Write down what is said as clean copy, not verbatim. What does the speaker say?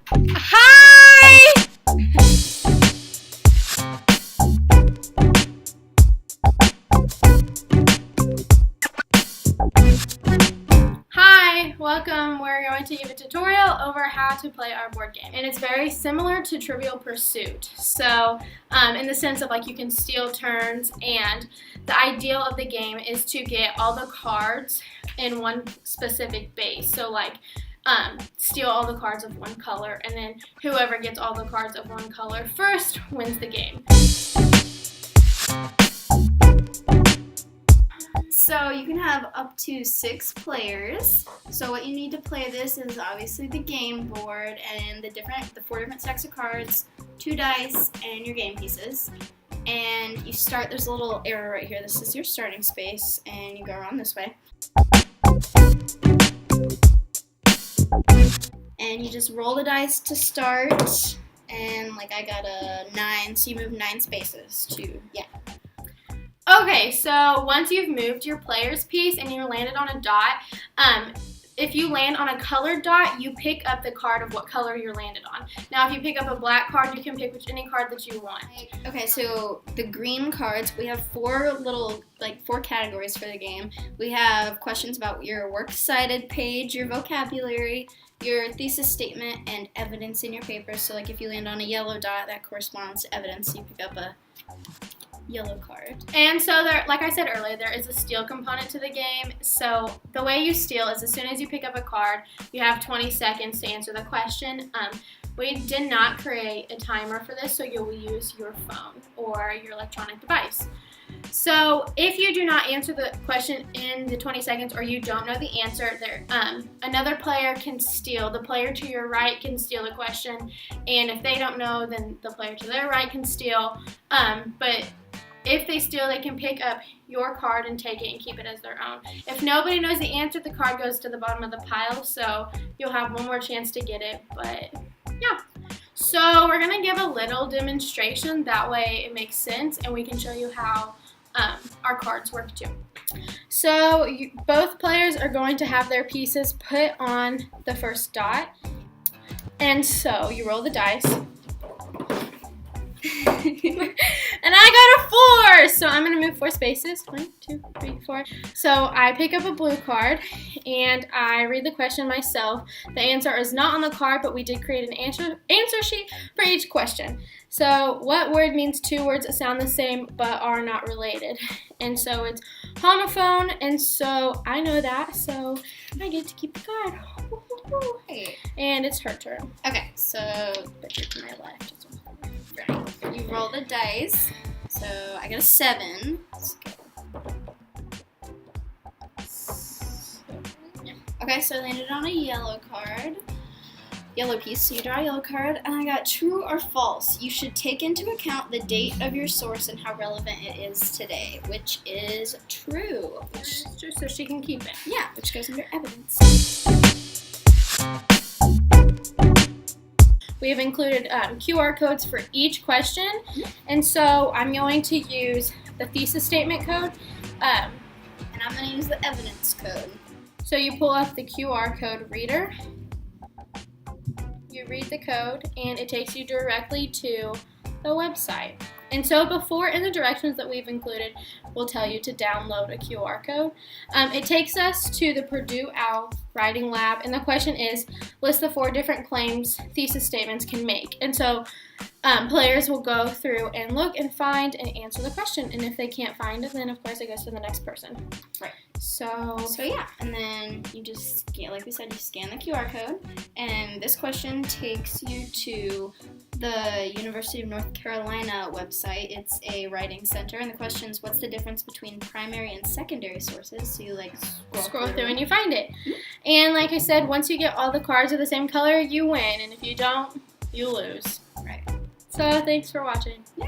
Hi! Hi, welcome. We're going to give a tutorial over how to play our board game. And it's very similar to Trivial Pursuit. So, in the sense of like you can steal turns, and the ideal of the game is to get all the cards in one specific base. So like steal all the cards of one color, and then whoever gets all the cards of one color first wins the game. So you can have up to 6 players. So what you need to play this is obviously the game board and the 4 different stacks of cards, 2 dice, and your game pieces. And you start, there's a little arrow right here. This is your starting space, and you go around this way. And you just roll the dice to start. And like I got a 9, so you move 9 spaces to, yeah. Okay, so once you've moved your player's piece and you landed on a dot, if you land on a colored dot, you pick up the card of what color you're landed on. Now, if you pick up a black card, you can pick any card that you want. Okay, so the green cards, we have 4 categories for the game. We have questions about your works cited page, your vocabulary, your thesis statement, and evidence in your paper. So like if you land on a yellow dot, that corresponds to evidence, so you pick up a yellow card. And so there, like I said earlier, there is a steal component to the game. So the way you steal is as soon as you pick up a card, you have 20 seconds to answer the question. We did not create a timer for this, so you will use your phone or your electronic device. So if you do not answer the question in the 20 seconds, or you don't know the answer, another player can steal. The player to your right can steal the question, and if they don't know, then the player to their right can steal. But if they steal, they can pick up your card and take it and keep it as their own. If nobody knows the answer, the card goes to the bottom of the pile, so you'll have one more chance to get it, but yeah. So we're going to give a little demonstration, that way it makes sense, and we can show you how our cards work too. So both players are going to have their pieces put on the first dot, and so you roll the dice. And I got a 4, so I'm going to move 4 spaces. 1, 2, 3, 4. So I pick up a blue card, and I read the question myself. The answer is not on the card, but we did create an answer sheet for each question. So what word means 2 words that sound the same but are not related? And so it's homophone, and so I know that, so I get to keep the card. Hey. And it's her turn. Okay, so But you're to my left. you roll the dice. So I got a 7. Let's go. Okay, so I landed on a yellow card. Yellow piece, so you draw a yellow card, and I got true or false. You should take into account the date of your source and how relevant it is today, which is true. So she can keep it. Yeah, which goes under evidence. We have included QR codes for each question, and so I'm going to use the thesis statement code, and I'm going to use the evidence code. So you pull up the QR code reader, you read the code, and it takes you directly to the website. And so before, in the directions that we've included, we'll tell you to download a QR code. It takes us to the Purdue OWL Writing Lab, and the question is, list the 4 different claims thesis statements can make. And so players will go through and look and find and answer the question. And if they can't find it, then of course it goes to the next person. Right. So yeah, and then you just scan, like we said, you scan the QR code, and this question takes you to the University of North Carolina website. It's a writing center, and the question is, what's the difference between primary and secondary sources? So you like scroll through and you find it. And like I said, once you get all the cards of the same color, you win, and if you don't, you lose. Right. So thanks for watching. Yeah.